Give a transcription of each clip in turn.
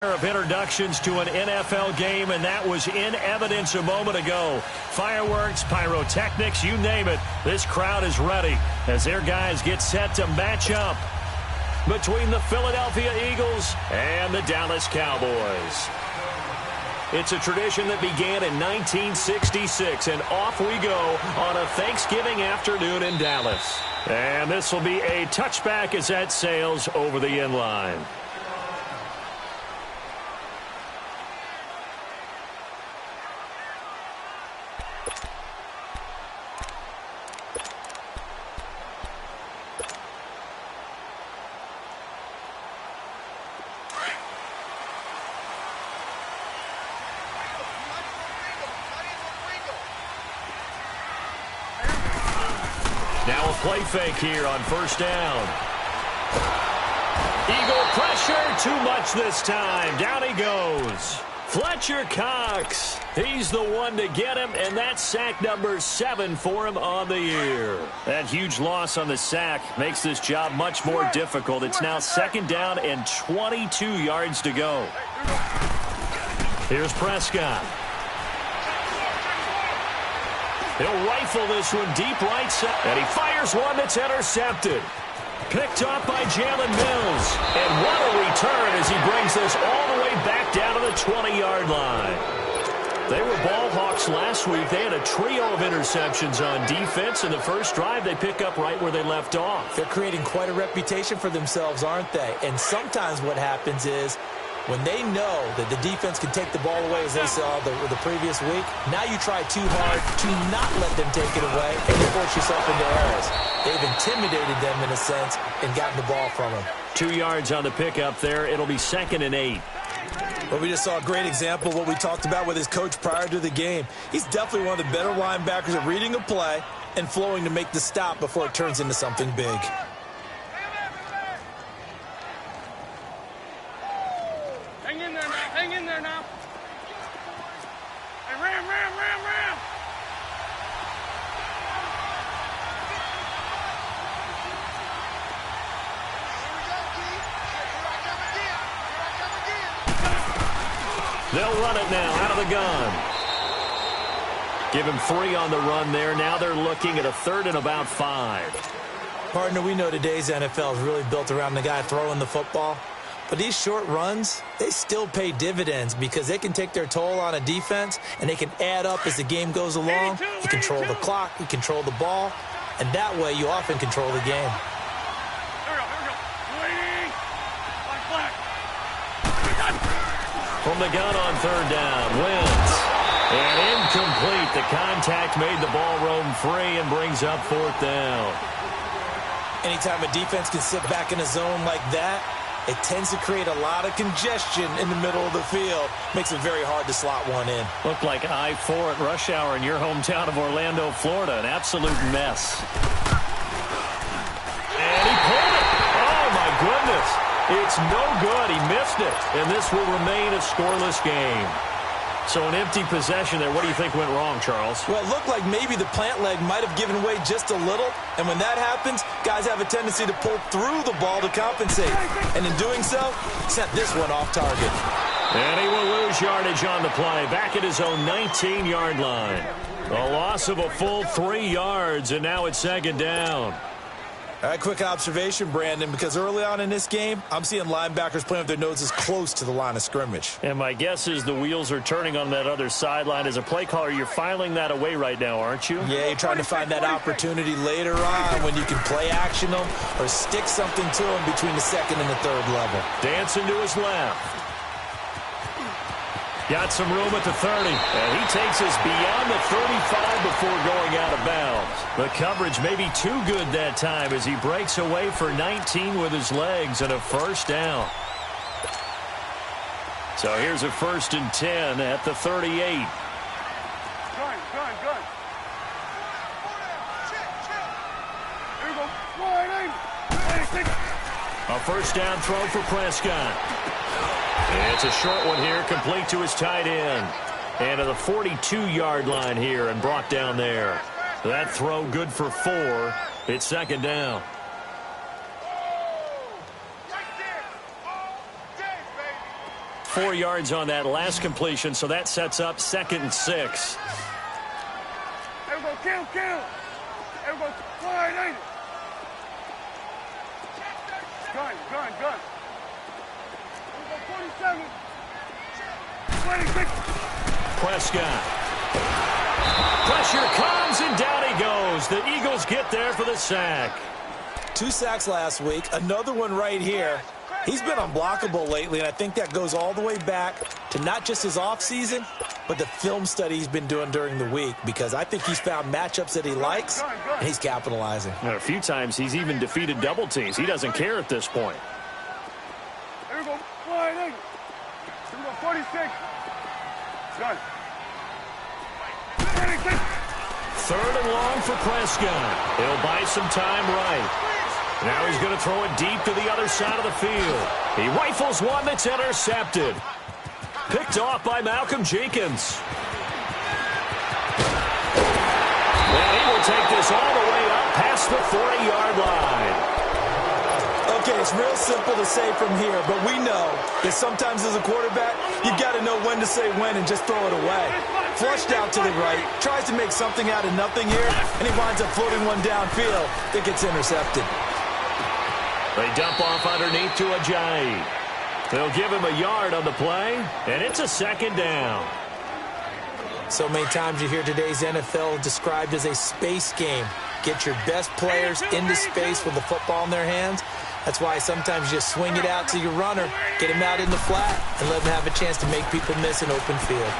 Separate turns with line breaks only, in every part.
Of introductions to an NFL game, and that was in evidence a moment ago. Fireworks, pyrotechnics, you name it. This crowd is ready as their guys get set to match up between the Philadelphia Eagles and the Dallas Cowboys. It's a tradition that began in 1966, and off we go on a Thanksgiving afternoon in Dallas. And this will be a touchback as that sails over the end line. Now a play fake here on first down. Eagle pressure, too much this time. Down he goes. Fletcher Cox. He's the one to get him, and that's sack number 7 for him on the year. That huge loss on the sack makes this job much more difficult. It's now second down and 22 yards to go. Here's Prescott. He'll rifle this one deep right side, and he fires one that's intercepted. Picked off by Jalen Mills. And what a return as he brings this all the way back down to the 20-yard line. They were ball hawks last week. They had a trio of interceptions on defense. In the first drive, they pick up right where they left off.
They're creating quite a reputation for themselves, aren't they? And sometimes what happens is, when they know that the defense can take the ball away, as they saw the previous week, now you try too hard to not let them take it away, and you force yourself into errors. They've intimidated them, in a sense, and gotten the ball from them. 2
yards on the pickup there. It'll be 2nd and 8.
Well, we just saw a great example of what we talked about with his coach prior to the game. He's definitely one of the better linebackers at reading a play and flowing to make the stop before it turns into something big.
Hang in there now. Hey, ram.
They'll run it now out of the gun. Give him 3 on the run there. Now they're looking at a 3rd and about 5.
Partner, we know today's NFL is really built around the guy throwing the football. But these short runs, they still pay dividends because they can take their toll on a defense, and they can add up as the game goes along. You control the clock, you control the ball, and that way you often control the game.
Here we go. Waiting. Black.
From the gun on 3rd down, Wentz. And incomplete. The contact made the ball roam free and brings up 4th down.
Anytime a defense can sit back in a zone like that, it tends to create a lot of congestion in the middle of the field. Makes it very hard to slot one in.
Looked like I-4 at rush hour in your hometown of Orlando, Florida. An absolute mess. And he pulled it. Oh, my goodness. It's no good. He missed it. And this will remain a scoreless game. So an empty possession there. What do you think went wrong, Charles?
Well, it looked like maybe the plant leg might have given way just a little. And when that happens, guys have a tendency to pull through the ball to compensate. And in doing so, sent this one off target.
And he will lose yardage on the play. Back at his own 19-yard line. A loss of a full 3 yards, and now it's 2nd down.
All right, quick observation, Brandon, because early on in this game, I'm seeing linebackers playing with their noses close to the line of scrimmage.
And my guess is the wheels are turning on that other sideline. As a play caller, you're filing that away right now, aren't you?
Yeah, you're trying to find that opportunity later on when you can play action them or stick something to them between the 2nd and the 3rd level.
Dancing to his left. Got some room at the 30, and he takes us beyond the 35 before going out of bounds. The coverage may be too good that time as he breaks away for 19 with his legs and a 1st down. So here's a 1st and 10 at the 38.
Gun. Here we go. Waiting.
A 1st down throw for Prescott. And it's a short one here, complete to his tight end. And to the 42-yard line here and brought down there. That throw good for 4. It's 2nd down. 4 yards on that last completion, so that sets up 2nd and 6.
There we go, kill. There we go, wide, ain't it? Gun. There we go, 47. 26.
Prescott. Pressure comes, and down he goes. The Eagles get there for the sack.
2 sacks last week, another one right here. He's been unblockable lately, and I think that goes all the way back to not just his offseason, but the film study he's been doing during the week, because I think he's found matchups that he likes, and he's capitalizing.
A few times he's even defeated double teams. He doesn't care at this point.
There we go, wide, ain't it? There we go, 46. Gun. 26.
3rd and long for Prescott. He'll buy some time right. Now he's going to throw it deep to the other side of the field. He rifles one that's intercepted. Picked off by Malcolm Jenkins. And he will take this all the way up past the 40-yard line.
Okay, it's real simple to say from here, but we know that sometimes as a quarterback, you got to know when to say when and just throw it away. Flushed out to the right, tries to make something out of nothing here, and he winds up floating one downfield that gets intercepted.
They dump off underneath to Ajayi. They'll give him a yard on the play, and it's a 2nd down.
So many times you hear today's NFL described as a space game. Get your best players into space with the football in their hands. That's why sometimes you just swing it out to your runner, get him out in the flat, and let him have a chance to make people miss an open field.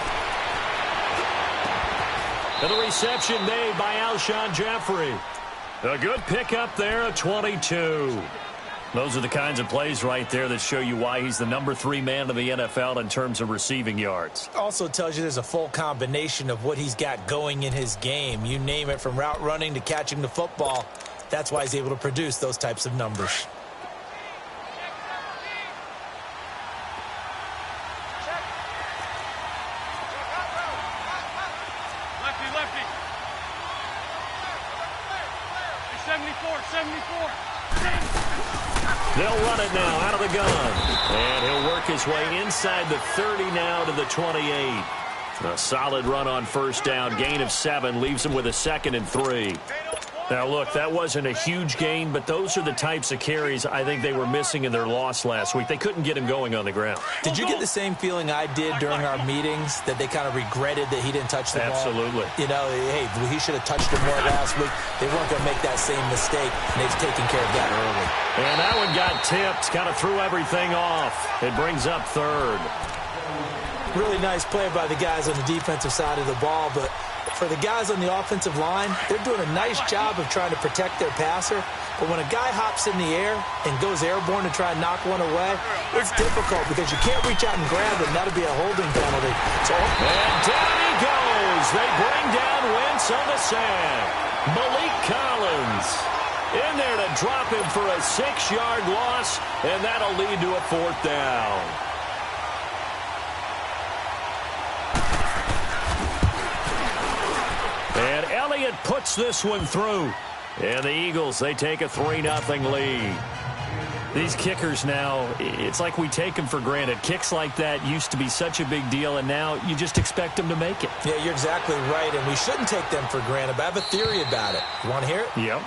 And the reception made by Alshon Jeffrey. A good pickup there at 22. Those are the kinds of plays right there that show you why he's the number 3 man in the NFL in terms of receiving yards.
Also tells you there's a full combination of what he's got going in his game. You name it, from route running to catching the football. That's why he's able to produce those types of numbers.
Lefty. 74.
They'll run it now out of the gun. And he'll work his way inside the 30 now to the 28. A solid run on 1st down. Gain of 7 leaves him with a 2nd and 3. Now, look, that wasn't a huge gain, but those are the types of carries I think they were missing in their loss last week. They couldn't get him going on the ground.
Did you get the same feeling I did during our meetings, that they kind of regretted that he didn't touch the ball?
Absolutely.
You know, hey, he should have touched it more last week. They weren't going to make that same mistake, and they've taken care of that early.
And that one got tipped, kind of threw everything off. It brings up 3rd.
Really nice play by the guys on the defensive side of the ball, but for the guys on the offensive line, they're doing a nice job of trying to protect their passer. But when a guy hops in the air and goes airborne to try and knock one away, it's difficult because you can't reach out and grab it, and that'll be a holding penalty.
And down he goes. They bring down Wentz on the sack. Malik Collins in there to drop him for a 6-yard loss, and that'll lead to a 4th down. And Elliott puts this one through. And the Eagles, they take a 3-0 lead. These kickers now, it's like we take them for granted. Kicks like that used to be such a big deal, and now you just expect them to make it.
Yeah, you're exactly right, and we shouldn't take them for granted. But I have a theory about it. You want to hear it?
Yep.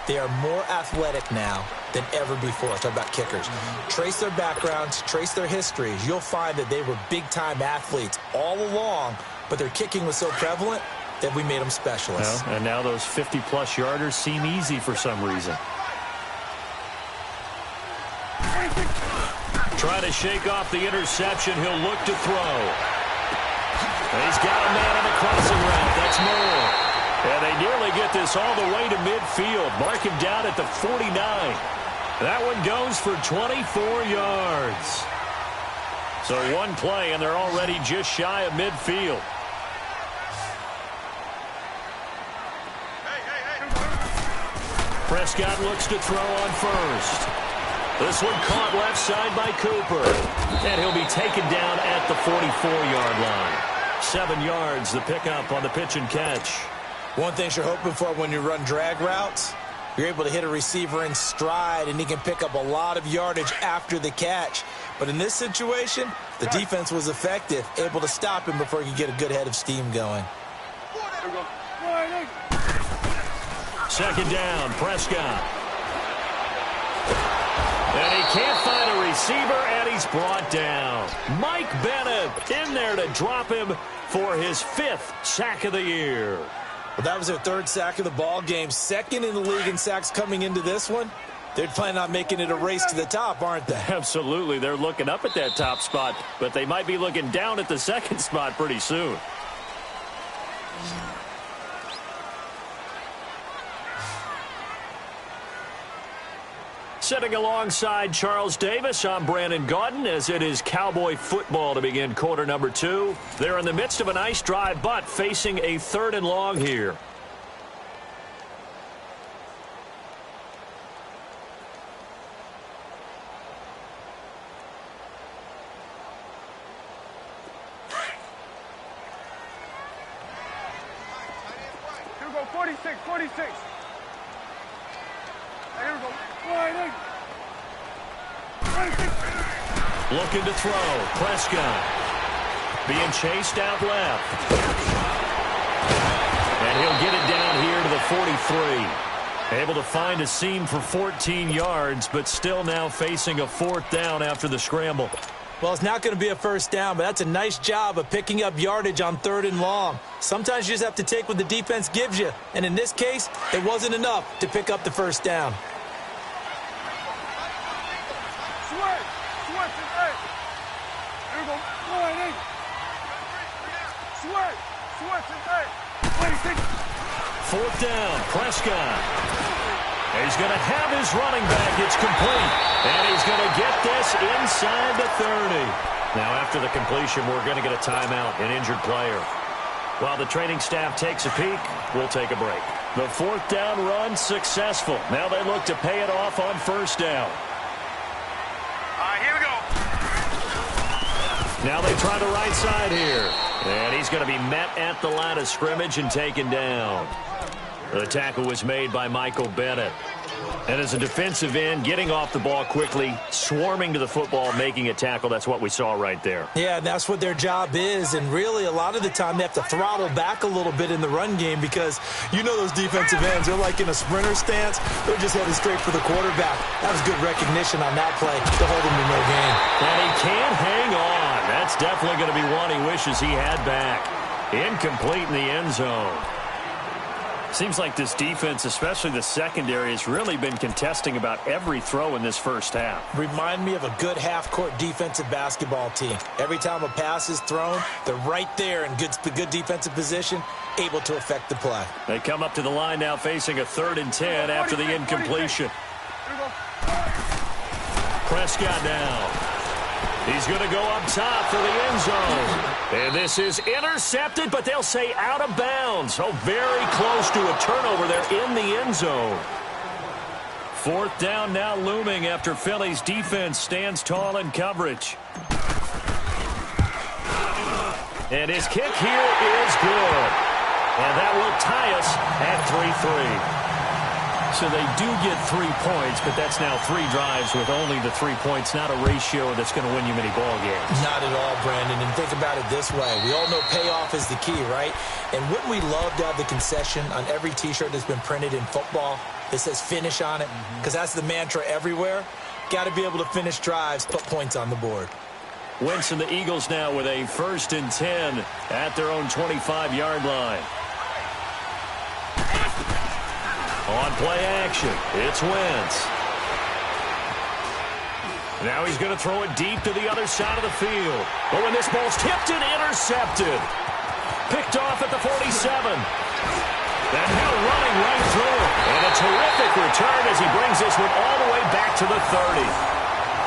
They are more athletic now than ever before. Talk about kickers. Trace their backgrounds, trace their histories. You'll find that they were big-time athletes all along, but their kicking was so prevalent that we made them specialists.
Well, and now those 50-plus yarders seem easy for some reason. Trying to shake off the interception. He'll look to throw. And he's got a man on the crossing route. That's more. And they nearly get this all the way to midfield. Mark him down at the 49. That one goes for 24 yards. So one play, and they're already just shy of midfield. Prescott looks to throw on first. This one caught left side by Cooper. And he'll be taken down at the 44-yard line. 7 yards, the pickup on the pitch and catch.
One thing you're hoping for when you run drag routes, you're able to hit a receiver in stride, and he can pick up a lot of yardage after the catch. But in this situation, the defense was effective, able to stop him before he could get a good head of steam going.
Second down, Prescott. And he can't find a receiver, and he's brought down. Mike Bennett in there to drop him for his 5th sack of the year.
Well, that was their 3rd sack of the ball game. 2nd in the league in sacks coming into this one. They're planning on making it a race to the top, aren't they?
Absolutely. They're looking up at that top spot, but they might be looking down at the 2nd spot pretty soon. Sitting alongside Charles Davis, I'm Brandon Gaudin, as it is Cowboy football to begin quarter number 2. They're in the midst of a nice drive, but facing a 3rd and long here.
Here we go, 46, 46. Here we go.
Looking to throw. Prescott being chased out left. And he'll get it down here to the 43. Able to find a seam for 14 yards, but still now facing a 4th down after the scramble.
Well, it's not going to be a 1st down, but that's a nice job of picking up yardage on 3rd and long. Sometimes you just have to take what the defense gives you. And in this case, it wasn't enough to pick up the 1st down.
Fourth down, Prescott. He's going to have his running back. It's complete. And he's going to get this inside the 30. Now, after the completion, we're going to get a timeout, an injured player. While the training staff takes a peek, we'll take a break. The 4th down run successful. Now they look to pay it off on 1st down.
Here we go.
Now they try the right side here. And he's going to be met at the line of scrimmage and taken down. The tackle was made by Michael Bennett. And as a defensive end, getting off the ball quickly, swarming to the football, making a tackle, that's what we saw right there.
Yeah, that's what their job is. And really, a lot of the time, they have to throttle back a little bit in the run game because you know those defensive ends, they're like in a sprinter stance. They're just headed straight for the quarterback. That was good recognition on that play to hold him to no gain.
And he can't hang on. That's definitely going to be one he wishes he had back. Incomplete in the end zone. Seems like this defense, especially the secondary, has really been contesting about every throw in this 1st half.
Remind me of a good half-court defensive basketball team. Every time a pass is thrown, they're right there in good defensive position, able to affect the play.
They come up to the line now facing a 3rd and 10 after the incompletion. Prescott now. He's going to go up top for the end zone. And this is intercepted, but they'll say out of bounds. So very close to a turnover there in the end zone. 4th down now looming after Philly's defense stands tall in coverage. And his kick here is good. And that will tie us at 3-3. So they do get 3 points, but that's now 3 drives with only the 3 points, not a ratio that's going to win you many ball games.
Not at all, Brandon. And think about it this way. We all know payoff is the key, right? And wouldn't we love to have the concession on every T-shirt that's been printed in football that says finish on it? Because that's the mantra everywhere. Got to be able to finish drives, put points on the board.
Wentz and the Eagles now with a 1st and 10 at their own 25-yard line. On play action, it's Wentz. Now he's going to throw it deep to the other side of the field. But when this ball's tipped and intercepted. Picked off at the 47. And now running right through it. And a terrific return as he brings this one all the way back to the 30.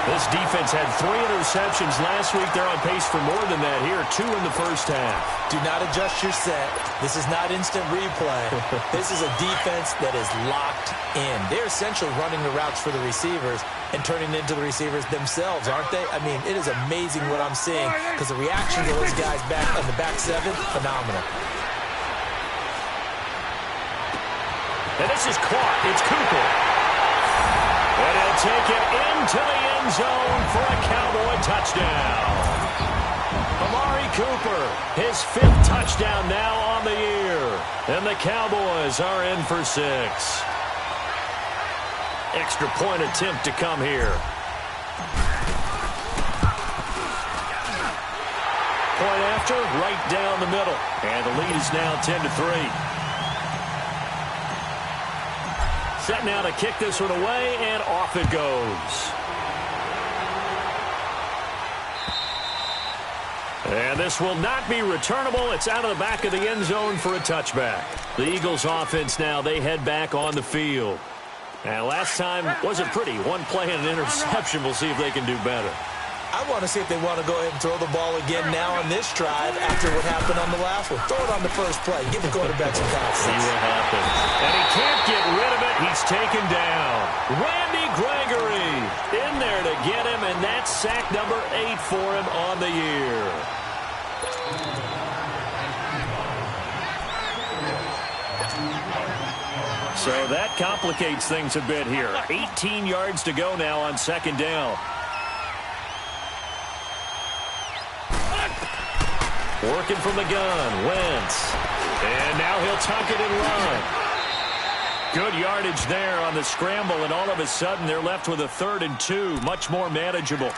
This defense had 3 interceptions last week. They're on pace for more than that here. 2 in the 1st half.
Do not adjust your set. This is not instant replay. This is a defense that is locked in. They're essentially running the routes for the receivers and turning into the receivers themselves, aren't they? I mean, it is amazing what I'm seeing because the reaction to those guys back on the back 7, phenomenal. And
this is caught. It's Cooper. And he'll take it into the end zone for a Cowboy touchdown. Amari Cooper, his 5th touchdown now on the year. And the Cowboys are in for 6. Extra point attempt to come here. Point after, right down the middle. And the lead is now 10-3. Set now to kick this one away, and off it goes. And this will not be returnable. It's out of the back of the end zone for a touchback. The Eagles offense now, they head back on the field. And last time wasn't pretty. One play and an interception. We'll see if they can do better.
I want to see if they want to go ahead and throw the ball again now on this drive after what happened on the last one. Throw it on the first play. Give the quarterback some confidence.
See what happens. And he can't get rid of it. He's taken down. Randy Gregory in there to get him, and that's sack number 8 for him on the year. So that complicates things a bit here. 18 yards to go now on second down. Working from the gun, Wentz. And now he'll tuck it and run. Good yardage there on the scramble, and all of a sudden they're left with a 3rd and 2, much more manageable.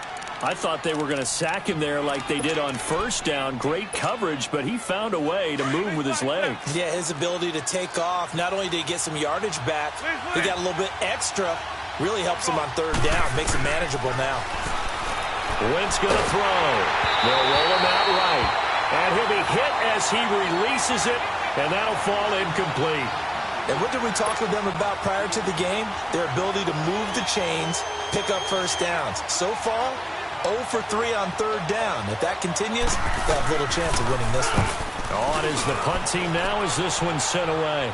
I thought they were going to sack him there like they did on first down. Great coverage, but he found a way to move with his legs.
Yeah, his ability to take off, not only did he get some yardage back, he got a little bit extra. Really helps him on 3rd down, makes it manageable now.
Wentz going to throw. They'll roll him out right. And he'll be hit as he releases it, and that'll fall incomplete.
And what did we talk with them about prior to the game? Their ability to move the chains, pick up first downs. So far, 0 for 3 on 3rd down. If that continues, they'll have little chance of winning this one.
On is the punt team now as this one's sent away.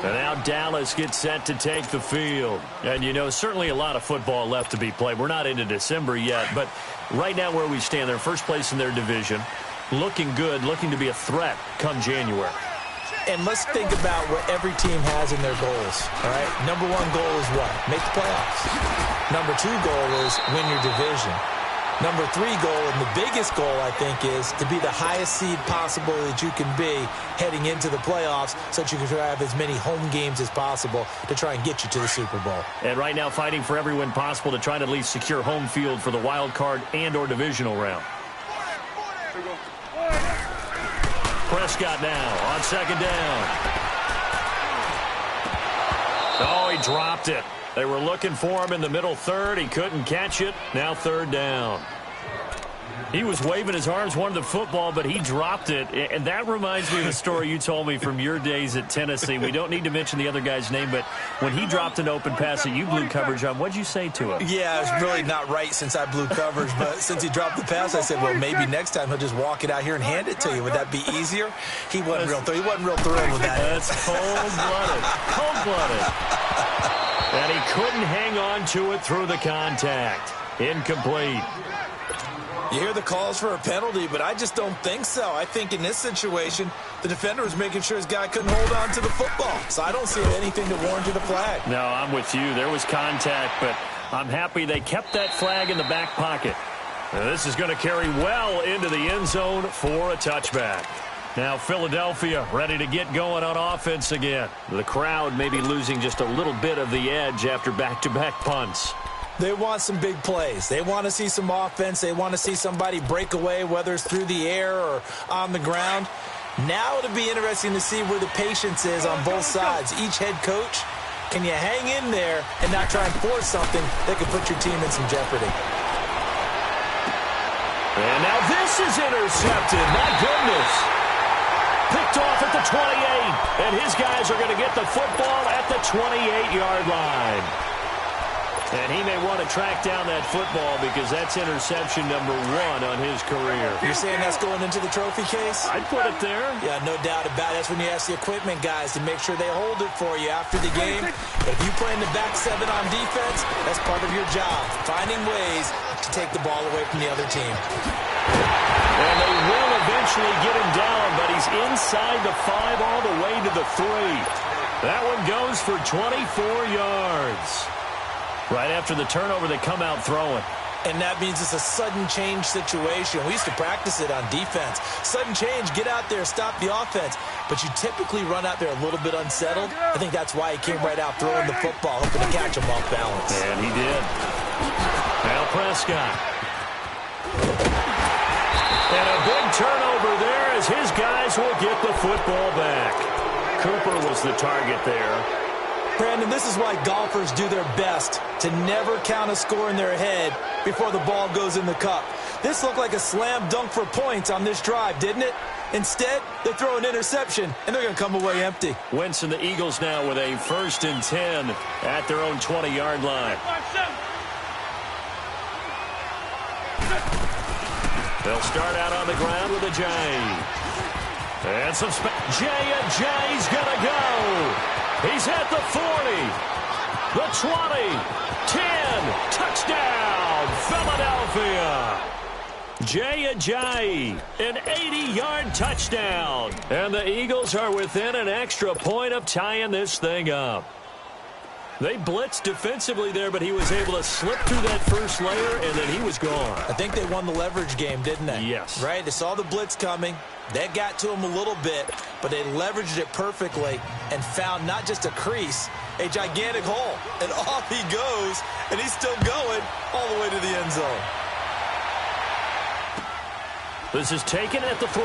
And now Dallas gets set to take the field. And, you know, certainly a lot of football left to be played. We're not into December yet, but right now where we stand, they're first place in their division. Looking good, looking to be a threat come January.
And let's think about what every team has in their goals, all right? Number 1 goal is what? Make the playoffs. Number 2 goal is win your division. Number 3 goal, and the biggest goal, I think, is to be the highest seed possible that you can be heading into the playoffs so that you can have as many home games as possible to try and get you to the Super Bowl.
And right now fighting for every win possible to try to at least secure home field for the wild card and or divisional round. Prescott now on second down. Oh, he dropped it. They were looking for him in the middle 3rd. He couldn't catch it. Now 3rd down. He was waving his arms, wanted the football, but he dropped it. And that reminds me of a story you told me from your days at Tennessee. We don't need to mention the other guy's name, but when he dropped an open pass that you blew coverage on, what'd you say to him?
Yeah, it's really not right since I blew coverage, but since he dropped the pass, I said, well, maybe next time he'll just walk it out here and hand it to you. Would that be easier? He wasn't real thrilled with that.
That's cold-blooded. Cold-blooded. And he couldn't hang on to it through the contact. Incomplete.
You hear the calls for a penalty, but I just don't think so. I think in this situation, the defender was making sure his guy couldn't hold on to the football. So I don't see anything to warrant you the flag.
No, I'm with you. There was contact, but I'm happy they kept that flag in the back pocket. Now, this is going to carry well into the end zone for a touchback. Now Philadelphia ready to get going on offense again. The crowd may be losing just a little bit of the edge after back-to-back punts.
They want some big plays. They want to see some offense. They want to see somebody break away, whether it's through the air or on the ground. Now it'll be interesting to see where the patience is on both sides. Each head coach, can you hang in there and not try and force something that could put your team in some jeopardy?
And now this is intercepted. My goodness. Picked off at the 28. And his guys are going to get the football at the 28-yard line. And he may want to track down that football because that's interception number 1 on his career.
You're saying that's going into the trophy case?
I'd put it there.
Yeah, no doubt about it. That's when you ask the equipment guys to make sure they hold it for you after the game. But if you play in the back 7 on defense, that's part of your job, finding ways to take the ball away from the other team.
And they will eventually get him down, but he's inside the 5 all the way to the 3. That one goes for 24 yards. Right after the turnover, they come out throwing.
And that means it's a sudden change situation. We used to practice it on defense. Sudden change, get out there, stop the offense. But you typically run out there a little bit unsettled. I think that's why he came right out throwing the football, hoping to catch him off balance.
And he did. Now Prescott. And a big turnover there as his guys will get the football back. Cooper was the target there.
Brandon, this is why golfers do their best to never count a score in their head before the ball goes in the cup. This looked like a slam dunk for points on this drive, didn't it? Instead, they throw an interception, and they're going to come away empty.
Wentz and the Eagles now with a 1st and 10 at their own 20-yard line. They'll start out on the ground with a J. And some Jay's going to go. He's at the 40, the 20, 10, touchdown, Philadelphia. Jay, an 80-yard touchdown. And the Eagles are within an extra point of tying this thing up. They blitzed defensively there, but he was able to slip through that first layer, and then he was gone.
I think they won the leverage game, didn't they?
Yes.
Right? They saw the blitz coming. That got to him a little bit, but they leveraged it perfectly and found not just a crease, a gigantic hole. And off he goes, and he's still going all the way to the end zone.
This is taken at the 3.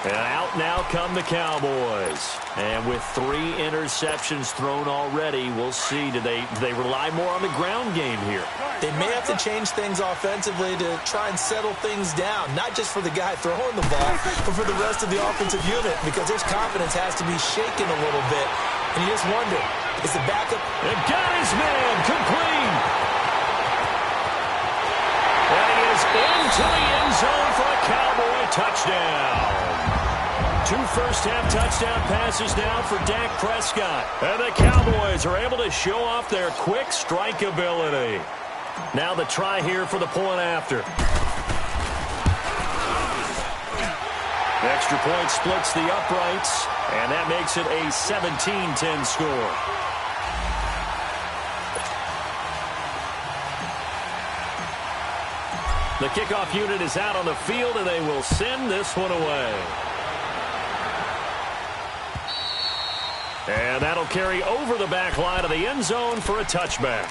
And out now come the Cowboys. And with 3 interceptions thrown already, we'll see. Do they rely more on the ground game here?
They may have to change things offensively to try and settle things down, not just for the guy throwing the ball, but for the rest of the offensive unit, because their confidence has to be shaken a little bit. And you just wonder, is the backup...
And got his man complete. And he is into the end zone for a Cowboy touchdown. 2 first-half touchdown passes now for Dak Prescott. And the Cowboys are able to show off their quick strike ability. Now the try here for the point after. The extra point splits the uprights, and that makes it a 17-10 score. The kickoff unit is out on the field, and they will send this one away. And that'll carry over the back line of the end zone for a touchback.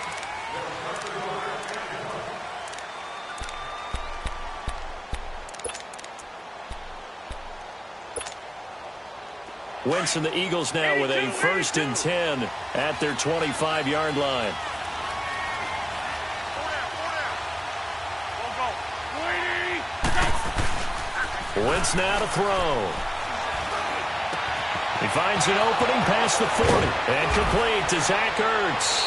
Wentz and the Eagles now with a 1st and 10 at their 25-yard line. Wentz now to throw. He finds an opening past the 40. And complete to Zach Ertz.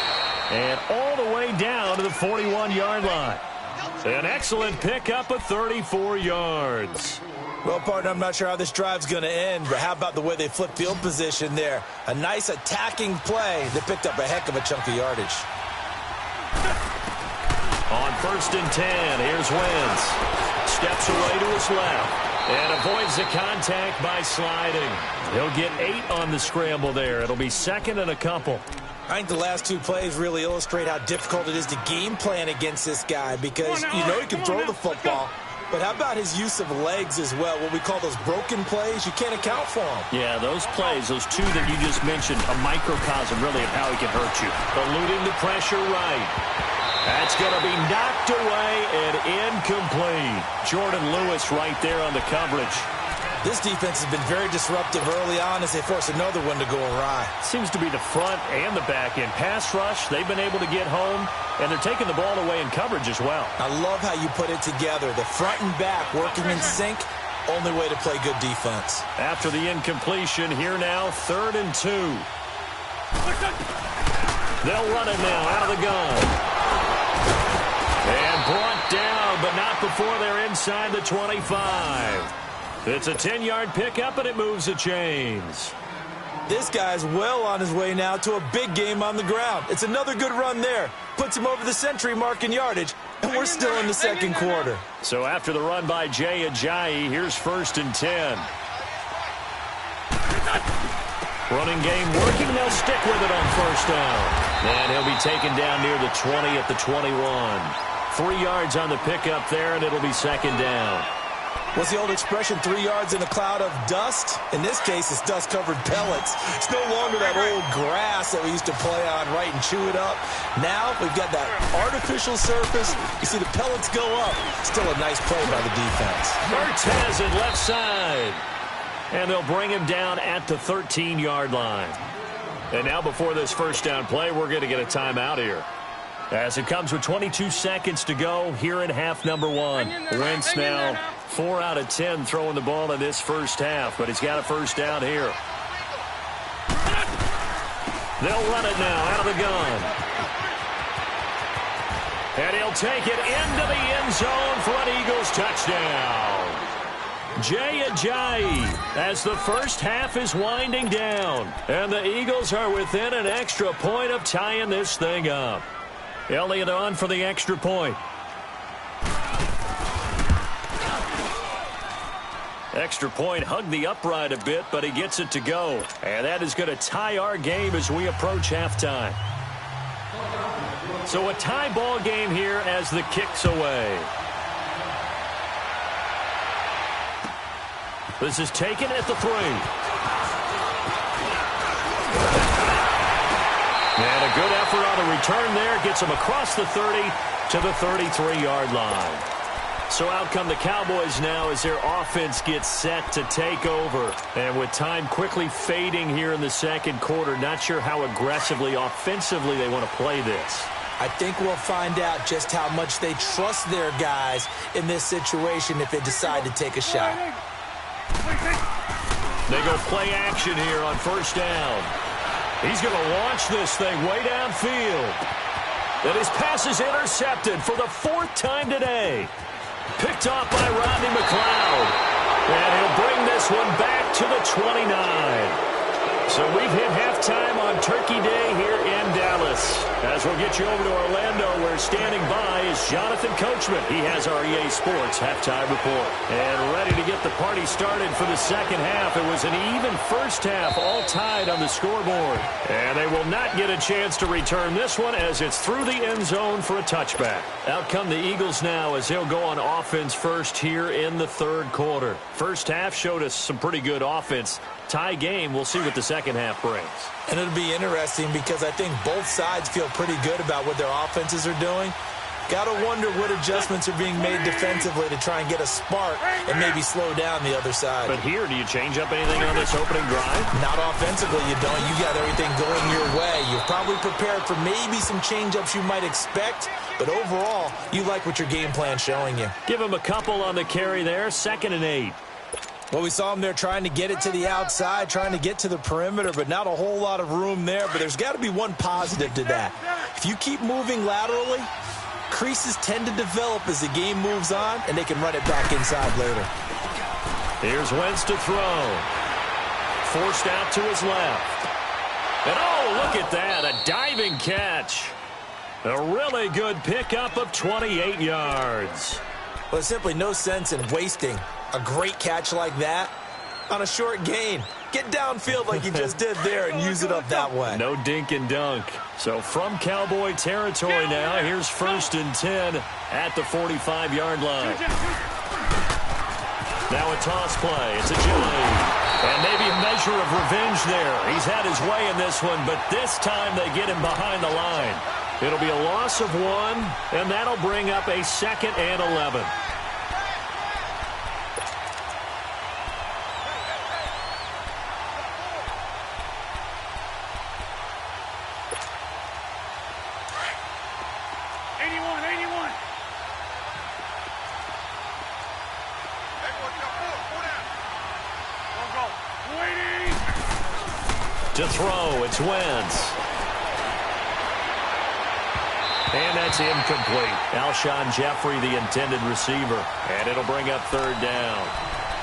And all the way down to the 41-yard line. An excellent pickup of 34 yards.
Well, partner, I'm not sure how this drive's going to end, but how about the way they flipped field position there? A nice attacking play that picked up a heck of a chunk of yardage.
On 1st and 10, here's Wentz. Steps away to his left. And avoids the contact by sliding. He'll get 8 on the scramble there. It'll be 2nd and a couple.
I think the last 2 plays really illustrate how difficult it is to game plan against this guy, because you know he can throw the football. But how about his use of legs as well? What we call those broken plays, you can't account for them.
Yeah, those plays, those 2 that you just mentioned, a microcosm really of how he can hurt you. Eluding the pressure right. That's going to be knocked away and incomplete. Jordan Lewis right there on the coverage.
This defense has been very disruptive early on as they force another one to go awry.
Seems to be the front and the back end. Pass rush, they've been able to get home, and they're taking the ball away in coverage as well.
I love how you put it together. The front and back working in sync, only way to play good defense.
After the incompletion, here now, 3rd and 2. They'll run it now out of the gun. And brought down, but not before they're inside the 25. It's a 10-yard pickup, and it moves the chains.
This guy's well on his way now to a big game on the ground. It's another good run there. Puts him over the century mark in yardage, And we're still in the second quarter.
So after the run by Jay Ajayi, here's 1st and 10. Running game working. They'll stick with it on 1st down. And he'll be taken down near the 20 at the 21. 3 yards on the pickup there, and it'll be 2nd down.
What's the old expression, 3 yards in a cloud of dust? In this case, it's dust-covered pellets. It's no longer that old grass that we used to play on, right, and chew it up. Now we've got that artificial surface. You see the pellets go up. Still a nice play by the defense.
Mertz has it left side. And they'll bring him down at the 13-yard line. And now before this 1st down play, we're going to get a timeout here. As it comes with 22 seconds to go here in half number 1. Wentz now 4 out of 10 throwing the ball in this 1st half, but he's got a 1st down here. They'll run it now out of the gun. And he'll take it into the end zone for an Eagles touchdown. Jay Ajayi as the 1st half is winding down. And the Eagles are within an extra point of tying this thing up. Elliott on for the extra point. Extra point hugged the upright a bit, but he gets it to go. And that is going to tie our game as we approach halftime. So a tie ball game here as the kick's away. This is taken at the 3. And a good effort on the return there. Gets him across the 30 to the 33-yard line. So out come the Cowboys now as their offense gets set to take over. And with time quickly fading here in the second quarter, not sure how aggressively, offensively they want to play this.
I think we'll find out just how much they trust their guys in this situation if they decide to take a shot.
They go play action here on 1st down. He's going to launch this thing way downfield. And his pass is intercepted for the 4th time today. Picked off by Rodney McLeod. And he'll bring this one back to the 29. So we've hit halftime on Turkey Day here in Dallas. As we'll get you over to Orlando, where standing by is Jonathan Coachman. He has our EA Sports halftime report. And ready to get the party started for the second half. It was an even 1st half, all tied on the scoreboard. And they will not get a chance to return this one as it's through the end zone for a touchback. Out come the Eagles now as they'll go on offense first here in the 3rd quarter. 1st half showed us some pretty good offense. Tie game, we'll see what the second half brings.
And it'll be interesting because I think both sides feel pretty good about what their offenses are doing. Got to wonder what adjustments are being made defensively to try and get a spark and maybe slow down the other side.
But here, do you change up anything on this opening drive?
Not offensively, you don't. You got everything going your way. You're probably prepared for maybe some change-ups you might expect, but overall, you like what your game plan's showing you.
Give him a couple on the carry there, 2nd and 8.
Well, we saw him there trying to get it to the outside, trying to get to the perimeter, but not a whole lot of room there. But there's got to be one positive to that. If you keep moving laterally, creases tend to develop as the game moves on, and they can run it back inside later.
Here's Wentz to throw. Forced out to his left. And oh, look at that, a diving catch. A really good pickup of 28 yards.
Well, there's simply no sense in wasting a great catch like that on a short gain. Get downfield like you just did there and use it up that way.
No dink and dunk. So from Cowboy territory now, here's 1st and 10 at the 45-yard line. Now a toss play. It's Ajayi. And maybe a measure of revenge there. He's had his way in this one, but this time they get him behind the line. It'll be a loss of 1, and that'll bring up a 2nd and 11. To throw, it's Wentz. And that's incomplete. Alshon Jeffrey, the intended receiver. And it'll bring up 3rd down.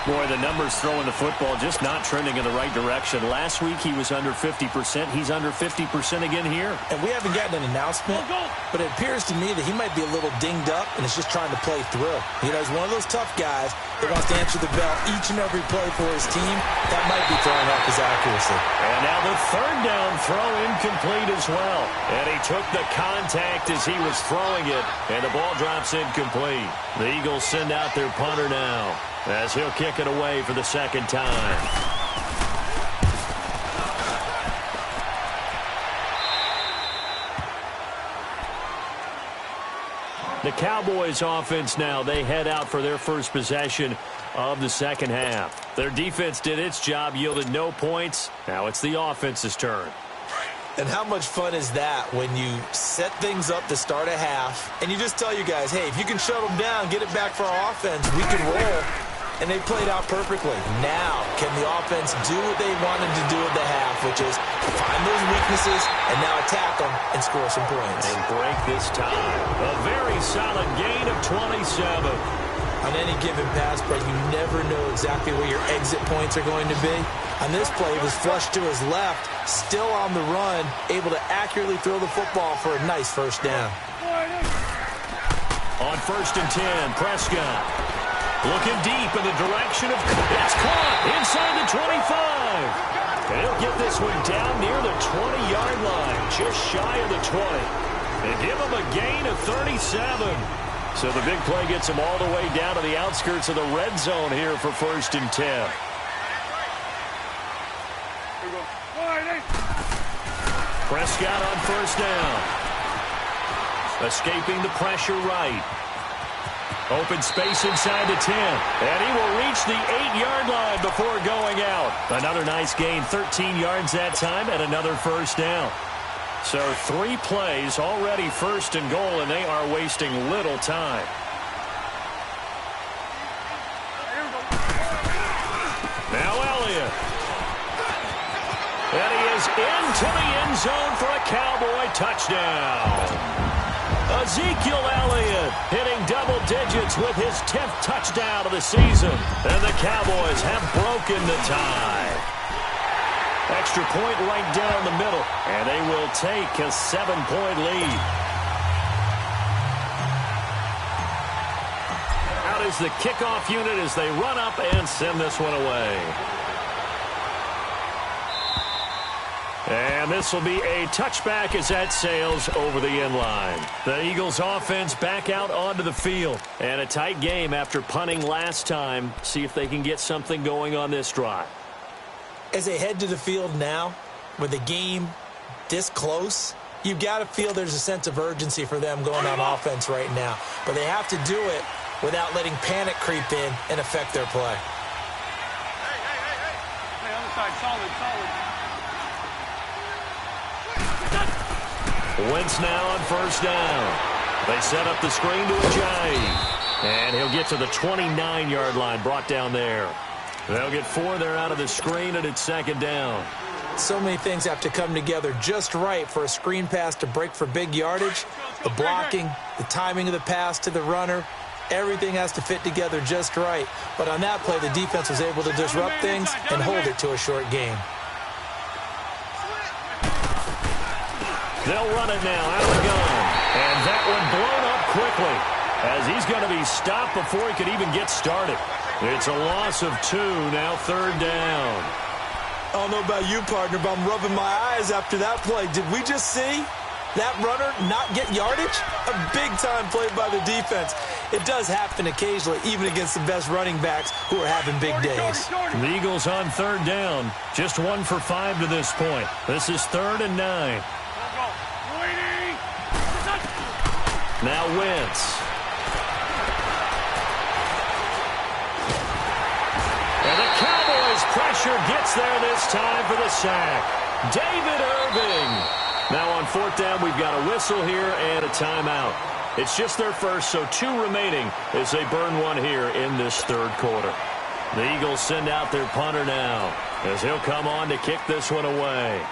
Boy, the numbers throwing the football just not trending in the right direction. Last week he was under 50%. He's under 50% again here.
And we haven't gotten an announcement, but it appears to me that he might be a little dinged up and is just trying to play through. You know, he's one of those tough guys that wants to answer the bell each and every play for his team. That might be throwing off his accuracy.
And now the third down throw incomplete as well. And he took the contact as he was throwing it, and the ball drops incomplete. The Eagles send out their punter now, as he'll kick it away for the second time. The Cowboys offense now, they head out for their first possession of the second half. Their defense did its job, yielded no points. Now it's the offense's turn.
And how much fun is that when you set things up to start a half and you just tell you guys, hey, if you can shut them down, get it back for our offense, we can roll. And they played out perfectly. Now, can the offense do what they wanted to do at the half, which is find those weaknesses and now attack them and score some points.
And break this tie. A very solid gain of 27.
On any given pass play, you never know exactly where your exit points are going to be. On this play, it was flushed to his left, still on the run, able to accurately throw the football for a nice first down.
On 1st and 10, Prescott looking deep in the direction of, it's caught inside the 25. And he'll get this one down near the 20-yard line, just shy of the 20. And give him a gain of 37. So the big play gets him all the way down to the outskirts of the red zone here for 1st and 10. Prescott on 1st down. Escaping the pressure right. Open space inside the 10. And he will reach the 8-yard line before going out. Another nice gain, 13 yards that time, and another first down. So 3 plays, already 1st and goal, and they are wasting little time. Now Elliott. And he is into the end zone for a Cowboy touchdown. Ezekiel Elliott hitting double digits with his 10th touchdown of the season. And the Cowboys have broken the tie. Extra point right down the middle. And they will take a 7-point lead. Out is the kickoff unit as they run up and send this one away. And this will be a touchback as that sails over the end line. The Eagles offense back out onto the field. And a tight game after punting last time. See if they can get something going on this drive.
As they head to the field now, with the game this close, you've got to feel there's a sense of urgency for them going on offense right now. But they have to do it without letting panic creep in and affect their play.
Hey, other side, solid.
Wentz now on 1st down. They set up the screen to Ajayi. And he'll get to the 29-yard line, brought down there. They'll get 4 there out of the screen, and it's 2nd down.
So many things have to come together just right for a screen pass to break for big yardage. The blocking, the timing of the pass to the runner, everything has to fit together just right. But on that play, the defense was able to disrupt things and hold it to a short game.
They'll run it now out of the gun. And that one blown up quickly as he's going to be stopped before he could even get started. It's a loss of 2, now 3rd down.
I don't know about you, partner, but I'm rubbing my eyes after that play. Did we just see that runner not get yardage? A big-time play by the defense. It does happen occasionally, even against the best running backs who are having big days.
The Eagles on 3rd down. Just 1 for 5 to this point. This is 3rd and 9. Now Wentz. And the Cowboys pressure gets there this time for the sack. David Irving. Now on 4th down, we've got a whistle here and a timeout. It's just their first, so 2 remaining as they burn one here in this 3rd quarter. The Eagles send out their punter now as he'll come on to kick this one away.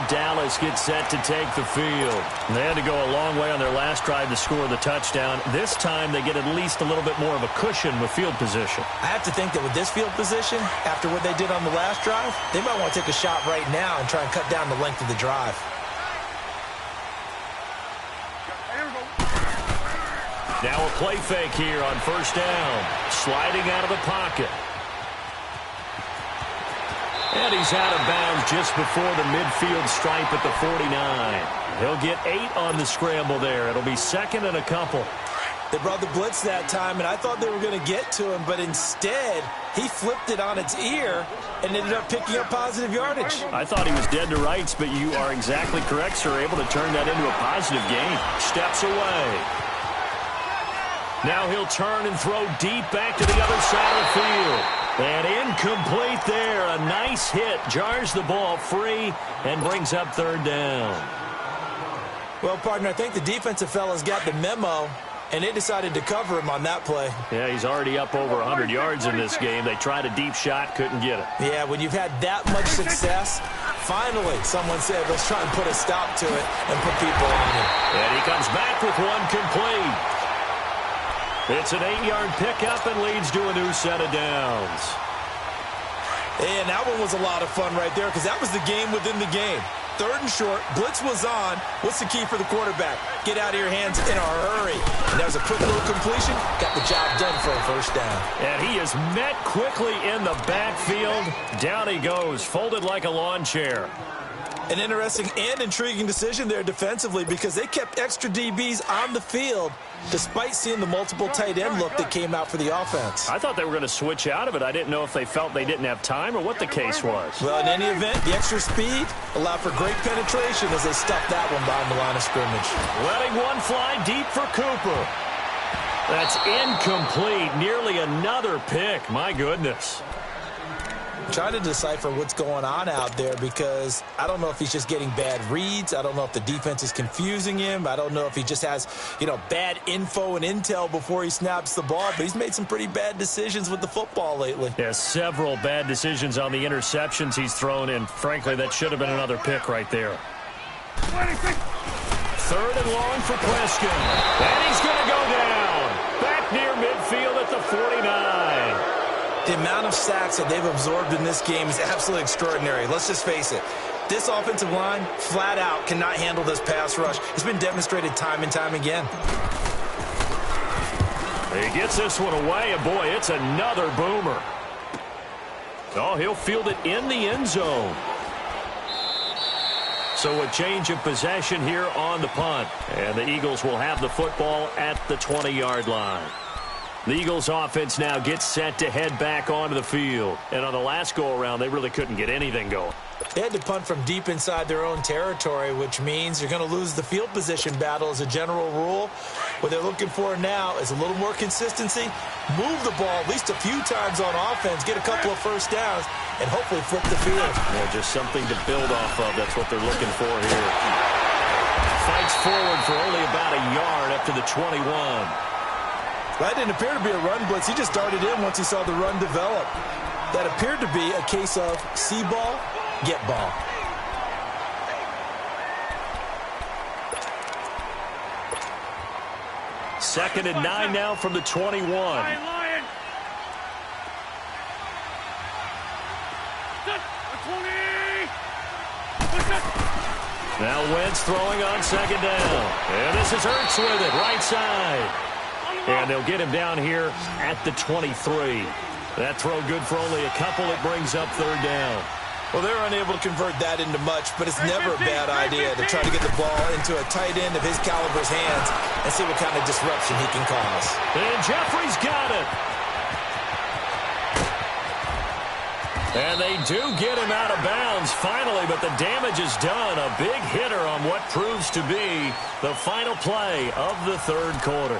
Dallas gets set to take the field. They had to go a long way on their last drive to score the touchdown. This time they get at least a little bit more of a cushion with field position.
I have to think that with this field position, after what they did on the last drive, they might want to take a shot right now and try and cut down the length of the drive.
Now a play fake here on first down. Sliding out of the pocket. And he's out of bounds just before the midfield stripe at the 49. He'll get 8 on the scramble there. It'll be second and a couple.
They brought the blitz that time, and I thought they were going to get to him, but instead he flipped it on its ear and ended up picking up positive yardage.
I thought he was dead to rights, but you are exactly correct, sir. Able to turn that into a positive gain. Steps away. Now he'll turn and throw deep back to the other side of the field. And incomplete there. A nice hit. Jars the ball free and brings up third down.
Well, partner, I think the defensive fellas got the memo, and they decided to cover him on that play.
Yeah, he's already up over 100 yards in this game. They tried a deep shot, couldn't get it.
Yeah, when you've had that much success, finally someone said, let's try and put a stop to it and put people on it.
And he comes back with one complete. It's an 8-yard pickup and leads to a new set of downs.
And that one was a lot of fun right there because that was the game within the game. Third and short, blitz was on. What's the key for the quarterback? Get out of your hands in a hurry. And that was a quick little completion. Got the job done for a first down.
And he is met quickly in the backfield. Down he goes, folded like a lawn chair.
An interesting and intriguing decision there defensively because they kept extra DBs on the field despite seeing the multiple tight end look that came out for the offense.
I thought they were going to switch out of it. I didn't know if they felt they didn't have time or what the case was.
Well, in any event, the extra speed allowed for great penetration as they stuffed that one behind the line of scrimmage.
Letting one fly deep for Cooper. That's incomplete. Nearly another pick. My goodness.
Trying to decipher what's going on out there because I don't know if he's just getting bad reads. I don't know if the defense is confusing him. I don't know if he just has, bad info and intel before he snaps the ball. But he's made some pretty bad decisions with the football lately.
Yeah, several bad decisions on the interceptions he's thrown in. Frankly, that should have been another pick right there.
26.
Third and long for Prescott. And he's going to go down. Back near midfield at the 49.
The amount of sacks that they've absorbed in this game is absolutely extraordinary. Let's just face it. This offensive line, flat out, cannot handle this pass rush. It's been demonstrated time and time again.
He gets this one away, and boy, it's another boomer. Oh, he'll field it in the end zone. So a change of possession here on the punt. And the Eagles will have the football at the 20-yard line. The Eagles offense now gets set to head back onto the field. And on the last go-around, they really couldn't get anything going.
They had to punt from deep inside their own territory, which means you're going to lose the field position battle as a general rule. What they're looking for now is a little more consistency, move the ball at least a few times on offense, get a couple of first downs, and hopefully flip the field.
Yeah, just something to build off of. That's what they're looking for here. Fights forward for only about a yard up to the 21.
That didn't appear to be a run blitz. He just darted in once he saw the run develop. That appeared to be a case of see ball, get ball.
Second and 9 now from the 21.
Lion.
Now Wentz throwing on second down. And this is Hurts with it, right side. And they'll get him down here at the 23. That throw good for only a couple. It brings up third down.
Well, they're unable to convert that into much, but it's never a bad idea to try to get the ball into a tight end of his caliber's hands and see what kind of disruption he can cause.
And Jeffrey's got it. And they do get him out of bounds finally, but the damage is done. A big hitter on what proves to be the final play of the third quarter.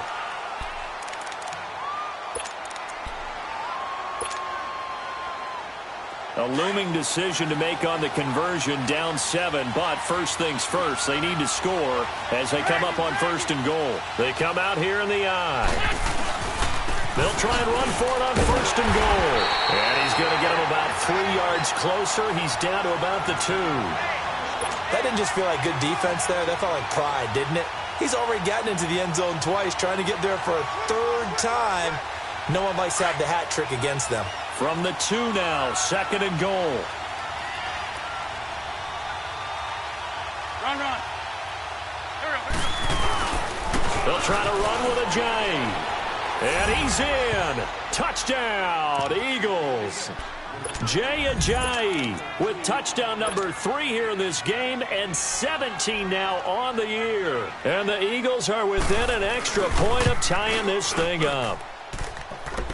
A looming decision to make on the conversion, down 7, but first things first, they need to score as they come up on first and goal. They come out here in the eye. They'll try and run for it on first and goal. And he's going to get him about 3 yards closer. He's down to about the 2.
That didn't just feel like good defense there. That felt like pride, didn't it? He's already gotten into the end zone twice, trying to get there for a third time. No one likes to have the hat trick against them.
From the 2 now, 2nd and goal.
Run.
They'll try to run with a J. And he's in. Touchdown, Eagles. Jay Ajayi with touchdown number 3 here in this game, and 17 now on the year. And the Eagles are within an extra point of tying this thing up.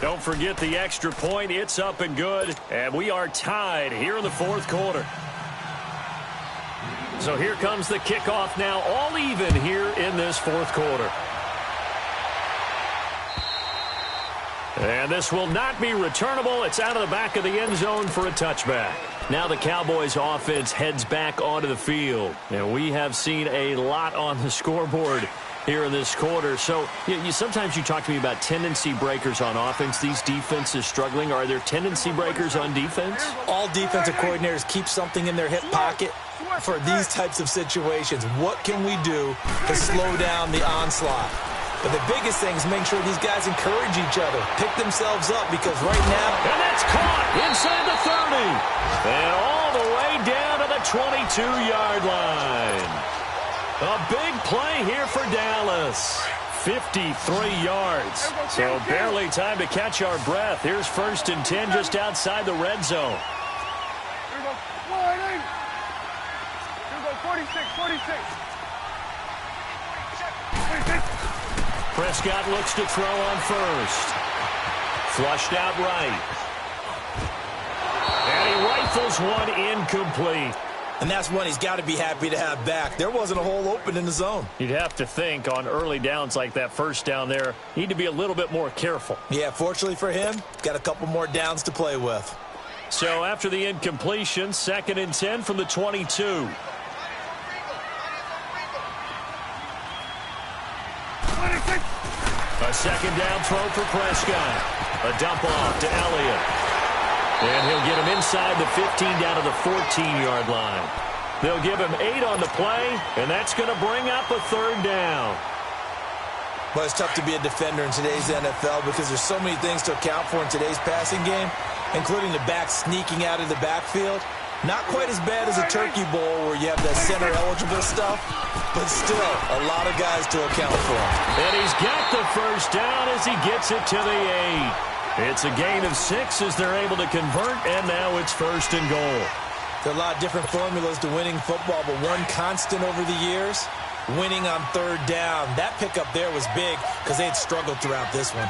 Don't forget the extra point. It's up and good, and we are tied here in the 4th quarter. So here comes the kickoff now, all even here in this 4th quarter. And this will not be returnable. It's out of the back of the end zone for a touchback. Now the Cowboys offense heads back onto the field. And we have seen a lot on the scoreboard here in this quarter. So sometimes you talk to me about tendency breakers on offense. These defenses struggling. Are there tendency breakers on defense?
All defensive coordinators keep something in their hip pocket for these types of situations. What can we do to slow down the onslaught? But the biggest thing is make sure these guys encourage each other, pick themselves up, because right now...
And that's caught inside the 30. And all the way down to the 22-yard line. A big play here for Dallas. 53 yards. So barely time to catch our breath. Here's 1st and 10 just outside the red zone.
Here we go. Here we go. 46.
Prescott looks to throw on 1st. Flushed out right. And he rifles one incomplete.
And that's one he's got to be happy to have back. There wasn't a hole open in the zone.
You'd have to think on early downs like that, 1st down there, need to be a little bit more careful.
Yeah, fortunately for him, got a couple more downs to play with.
So after the incompletion, 2nd and 10 from the 22. A 2nd down throw for Prescott. A dump off to Elliott. And he'll get him inside the 15 down to the 14-yard line. They'll give him 8 on the play, and that's going to bring up a 3rd down.
Well, it's tough to be a defender in today's NFL because there's so many things to account for in today's passing game, including the back sneaking out of the backfield. Not quite as bad as a Turkey Bowl where you have that center-eligible stuff, but still a lot of guys to account for.
And he's got the 1st down as he gets it to the 8. It's a gain of 6 as they're able to convert, and now it's 1st and goal.
There are a lot of different formulas to winning football, but one constant over the years, winning on 3rd down. That pickup there was big because they had struggled throughout this one.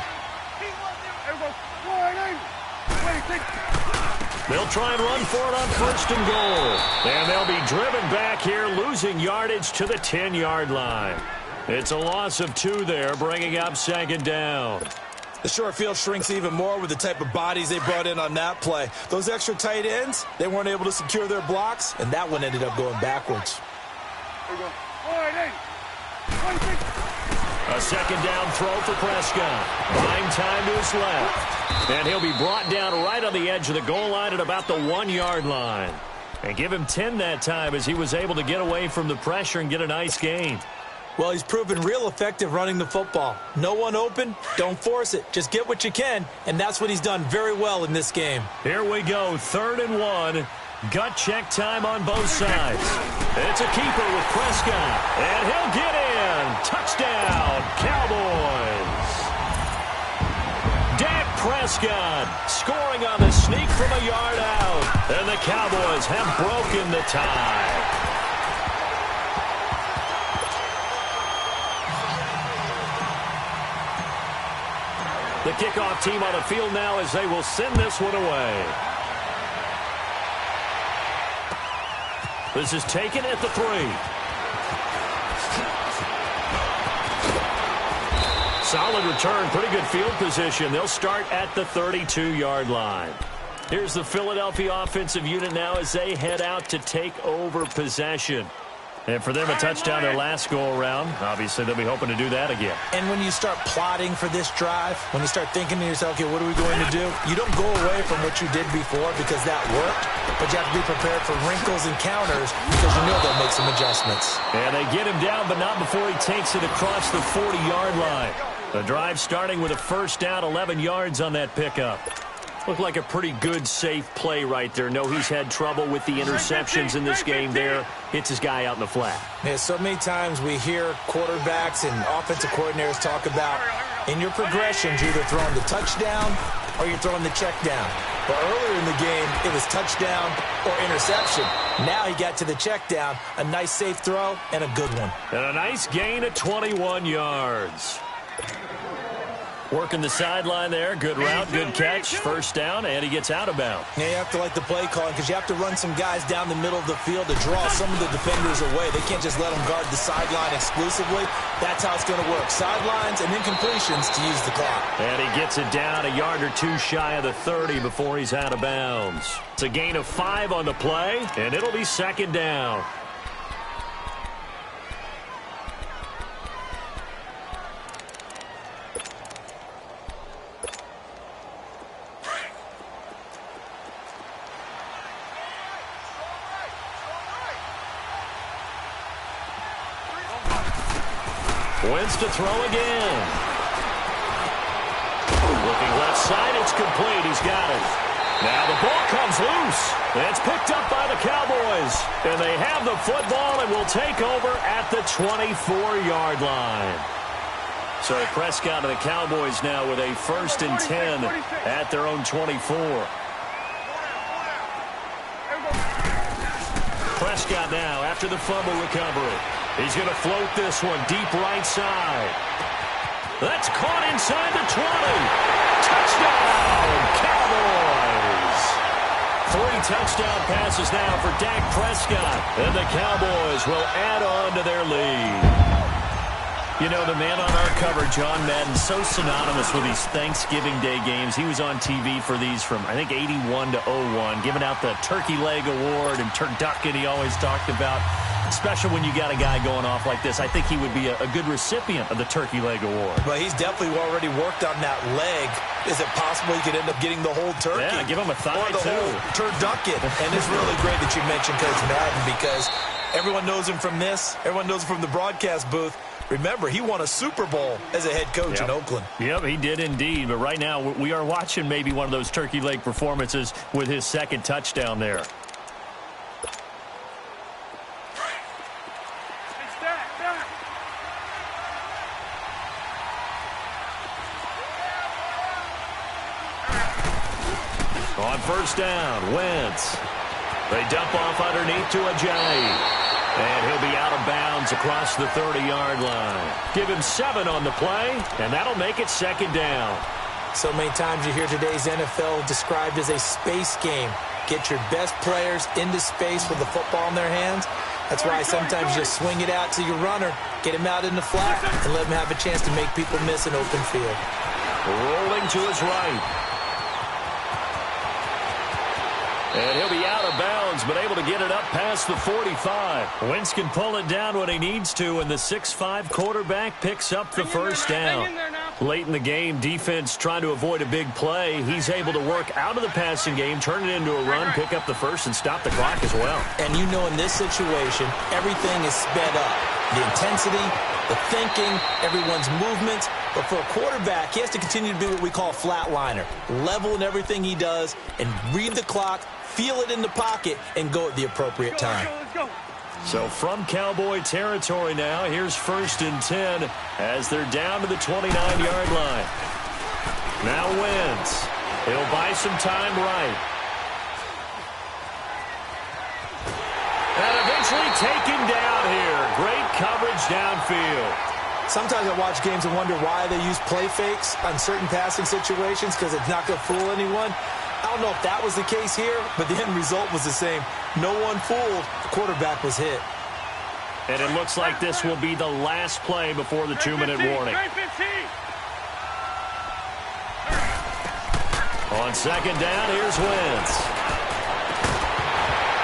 They'll try and run for it on 1st and goal. And they'll be driven back here, losing yardage to the 10-yard line. It's a loss of 2 there, bringing up 2nd down.
The short field shrinks even more with the type of bodies they brought in on that play. Those extra tight ends, they weren't able to secure their blocks, and that one ended up going backwards.
Here we go.
A 2nd down throw for Prescott. Buying time to his left. And he'll be brought down right on the edge of the goal line at about the 1-yard line. And give him 10 that time as he was able to get away from the pressure and get a nice gain.
Well, he's proven real effective running the football. No one open, don't force it. Just get what you can, and that's what he's done very well in this game.
Here we go, 3rd and 1. Gut check time on both sides. It's a keeper with Prescott, and he'll get in. Touchdown, Cowboys. Dak Prescott scoring on the sneak from a yard out, and the Cowboys have broken the tie. The kickoff team on the field now as they will send this one away. This is taken at the 3. Solid return, pretty good field position. They'll start at the 32-yard line. Here's the Philadelphia offensive unit now as they head out to take over possession. And for them, a touchdown their last go-around. Obviously, they'll be hoping to do that again.
And when you start plotting for this drive, when you start thinking to yourself, okay, what are we going to do? You don't go away from what you did before because that worked, but you have to be prepared for wrinkles and counters because you know they'll make some adjustments.
And they get him down, but not before he takes it across the 40-yard line. The drive starting with a first down, 11 yards on that pickup. Looked like a pretty good, safe play right there. No, he's had trouble with the interceptions in this game there. Hits his guy out in the flat.
Yeah, so many times we hear quarterbacks and offensive coordinators talk about in your progressions, you're either throwing the touchdown or you're throwing the check down. But earlier in the game, it was touchdown or interception. Now he got to the check down, a nice safe throw, and a good one.
And a nice gain of 21 yards. Working the sideline there. Good route, good catch. First down, and he gets out of bounds.
Yeah, you have to like the play calling because you have to run some guys down the middle of the field to draw some of the defenders away. They can't just let them guard the sideline exclusively. That's how it's going to work. Sidelines and incompletions to use the clock.
And he gets it down a yard or two shy of the 30 before he's out of bounds. It's a gain of 5 on the play, and it'll be second down. Wentz to throw again. Looking left side, it's complete. He's got it. Now the ball comes loose. It's picked up by the Cowboys. And they have the football and will take over at the 24-yard line. So Prescott and the Cowboys now with a 1st and 10 at their own 24. Prescott now after the fumble recovery. He's going to float this one deep right side. That's caught inside the 20. Touchdown, Cowboys. 3 touchdown passes now for Dak Prescott. And the Cowboys will add on to their lead. You know, the man on our cover, John Madden, so synonymous with these Thanksgiving Day games. He was on TV for these from, I think, 81 to 01, giving out the Turkey Leg Award and turducken he always talked about. Especially when you got a guy going off like this. I think he would be a good recipient of the Turkey Leg Award.
Well, he's definitely already worked on that leg. Is it possible he could end up getting the whole turkey?
Yeah, give him a thigh,
or the whole turducken. And it's really great that you mentioned Coach Madden because everyone knows him from this. Everyone knows him from the broadcast booth. Remember, he won a Super Bowl as a head coach in Oakland.
Yep, he did indeed. But right now, we are watching maybe one of those turkey leg performances with his 2nd touchdown there. On first down, Wentz. They dump off underneath to Ajayi. And he'll be out of bounds across the 30-yard line. Give him 7 on the play, and that'll make it 2nd down.
So many times you hear today's NFL described as a space game. Get your best players into space with the football in their hands. That's why sometimes you just swing it out to your runner, get him out in the flat, and let him have a chance to make people miss an open field.
Rolling to his right. And he'll be out of bounds, but able to get it up past the 45. Wentz can pull it down when he needs to, and the 6'5" quarterback picks up the first down. Late in the game, defense trying to avoid a big play. He's able to work out of the passing game, turn it into a run, pick up the first, and stop the clock as well.
And you know in this situation, everything is sped up. The intensity, the thinking, everyone's movements. But for a quarterback, he has to continue to be what we call a flatliner. Level in everything he does and read the clock, feel it in the pocket, and go at the appropriate time.
So from Cowboy territory now, here's 1st and 10 as they're down to the 29-yard line. Now Wentz. He'll buy some time right. And eventually taken down here. Great coverage downfield.
Sometimes I watch games and wonder why they use play fakes on certain passing situations because it's not going to fool anyone. I don't know if that was the case here, but the end result was the same. No one fooled. The quarterback was hit.
And it looks like this will be the last play before the 2-minute warning. On 2nd down, here's Wentz.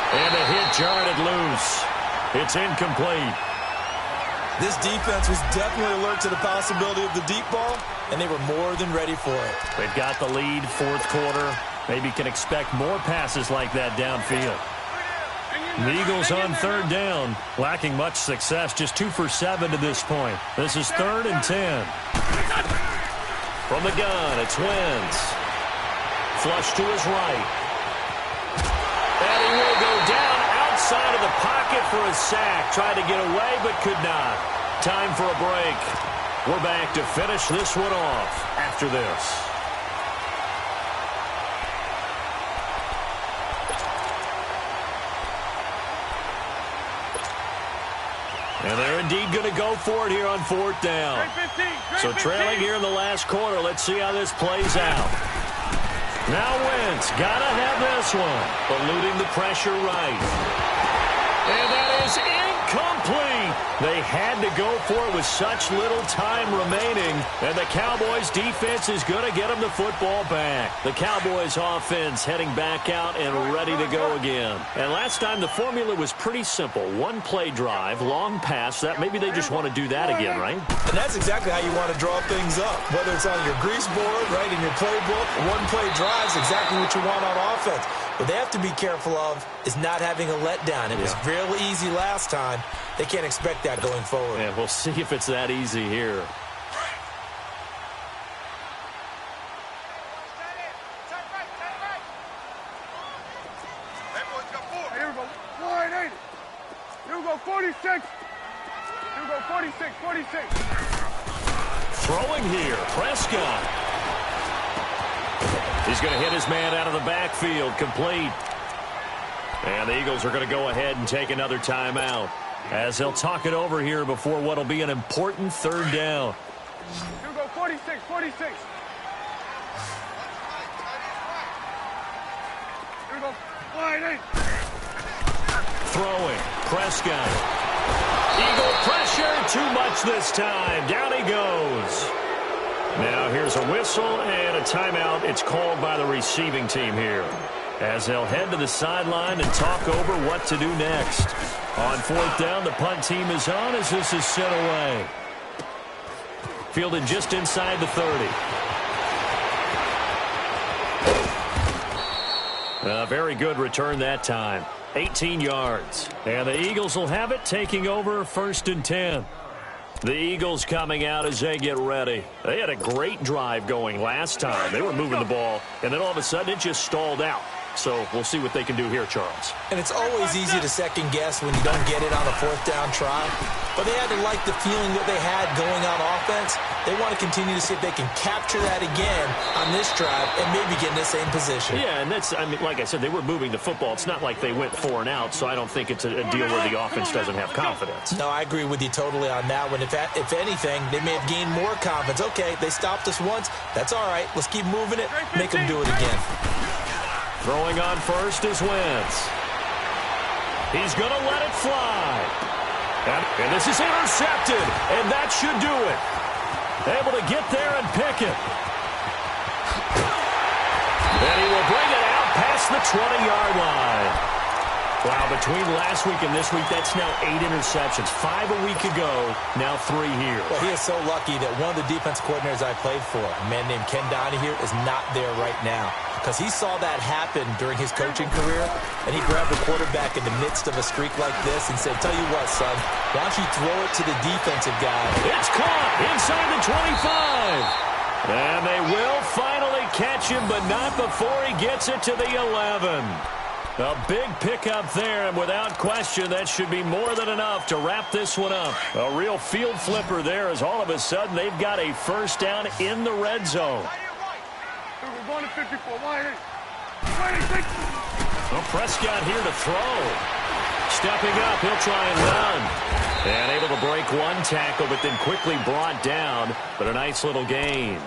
And the hit jarred it loose. It's incomplete.
This defense was definitely alert to the possibility of the deep ball, and they were more than ready for it.
They've got the lead, fourth quarter. Maybe can expect more passes like that downfield. The Eagles on third down, lacking much success, just 2 for 7 to this point. This is 3rd and 10. From the gun, it's Wentz. Flush to his right. And he will go down outside of the pocket for a sack. Tried to get away, but could not. Time for a break. We're back to finish this one off after this. And they're indeed going to go for it here on 4th down. So trailing here in the last quarter. Let's see how this plays out. Now Wentz, got to have this one. Eluding the pressure right. And that is incomplete. They had to go for it with such little time remaining. And the Cowboys defense is going to get them the football back. The Cowboys offense heading back out and ready to go again. And last time the formula was pretty simple. One play drive, long pass. That maybe they just want to do that again, right?
And that's exactly how you want to draw things up. Whether it's on your grease board, right, in your playbook, one play drive is exactly what you want on offense. What they have to be careful of is not having a letdown. It was real easy last time. They can't expect that going forward.
Yeah, we'll see if it's that easy here.
Here we go. Wide 80. Here we go, 46. Here we go, 46, 46.
Throwing here, Prescott. He's going to hit his man out of the backfield, complete. And the Eagles are going to go ahead and take another timeout as they'll talk it over here before what will be an important 3rd down.
Here we go, 46, 46. Here we go, wide 8.
Throwing, Prescott. Eagle pressure, too much this time. Down he goes. Now here's a whistle and a timeout. It's called by the receiving team here, as they'll head to the sideline and talk over what to do next. On 4th down, the punt team is on as this is sent away. Fielded just inside the 30. A very good return that time. 18 yards. And the Eagles will have it, taking over 1st and 10. The Eagles coming out as they get ready. They had a great drive going last time. They were moving the ball, and then all of a sudden it just stalled out. So we'll see what they can do here, Charles.
And it's always easy to second guess when you don't get it on a 4th down try. But they had to like the feeling that they had going on offense. They want to continue to see if they can capture that again on this drive and maybe get in the same position.
Yeah, and that's, I mean, like I said, they were moving the football. It's not like they went 4 and out, so I don't think it's a deal where the offense doesn't have confidence.
No, I agree with you totally on that one. If anything, they may have gained more confidence. Okay, they stopped us once. That's all right. Let's keep moving it. Make them do it again.
Throwing on first is Wentz. He's going to let it fly. And this is intercepted, and that should do it. Able to get there and pick it. And he will bring it out past the 20-yard line. Wow, between last week and this week, that's now 8 interceptions. 5 a week ago, now 3 here.
Well, he is so lucky that one of the defense coordinators I played for, a man named Ken Donahue, is not there right now. Because he saw that happen during his coaching career, and he grabbed the quarterback in the midst of a streak like this and said, tell you what, son, why don't you throw it to the defensive guy?
It's caught inside the 25. And they will finally catch him, but not before he gets it to the 11. A big pickup there, and without question, that should be more than enough to wrap this one up. A real field flipper there as all of a sudden they've got a 1st down in the red zone.
We're going to 54. Wide 8.
Well, Prescott here to throw. Stepping up, he'll try and run. And able to break one tackle, but then quickly brought down. But a nice little gain.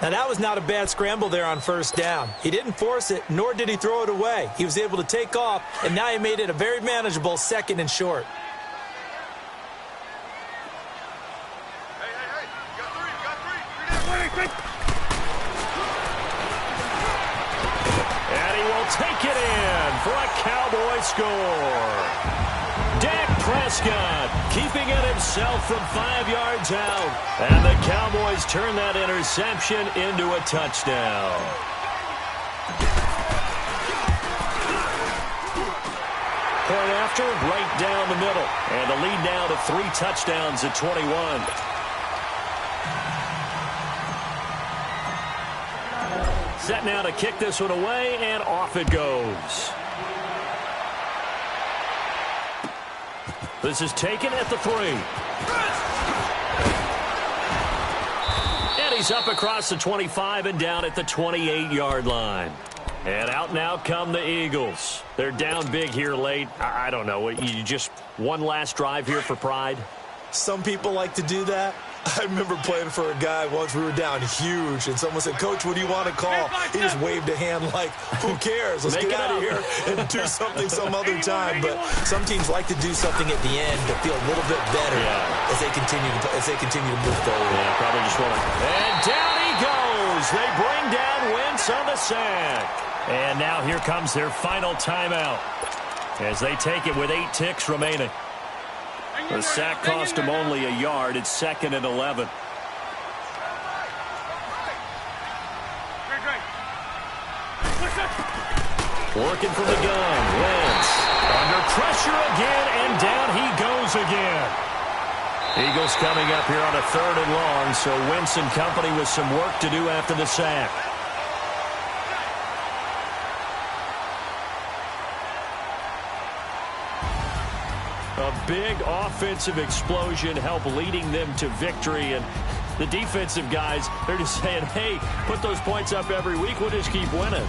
Now, that was not a bad scramble there on 1st down. He didn't force it, nor did he throw it away. He was able to take off, and now he made it a very manageable 2nd and short.
Hey. You got three.
And he will take it in for a Cowboy score. Prescott keeping it himself from 5 yards out. And the Cowboys turn that interception into a touchdown. Point after, right down the middle. And the lead now to 3 touchdowns at 21. Set now to kick this one away, and off it goes. This is taken at the 3. And he's up across the 25 and down at the 28-yard line. And out now come the Eagles. They're down big here late. I don't know. You just one last drive here for pride?
Some people like to do that. I remember playing for a guy once. We were down huge, and someone said, "Coach, what do you want to call?" He just waved a hand like, who cares? Let's get out of here and do something some other time. But some teams like to do something at the end to feel a little bit better as they continue to move forward.
Yeah, probably just want to. And down he goes. They bring down Wentz on the sack. And now here comes their final timeout as they take it with 8 ticks remaining. The sack cost him only a yard. It's 2nd and 11. Working from the gun. Wentz under pressure again, and down he goes again. Eagles coming up here on a 3rd and long, so Wentz and company with some work to do after the sack. A big offensive explosion helped leading them to victory. And the defensive guys, they're just saying, hey, put those points up every week. We'll just keep winning.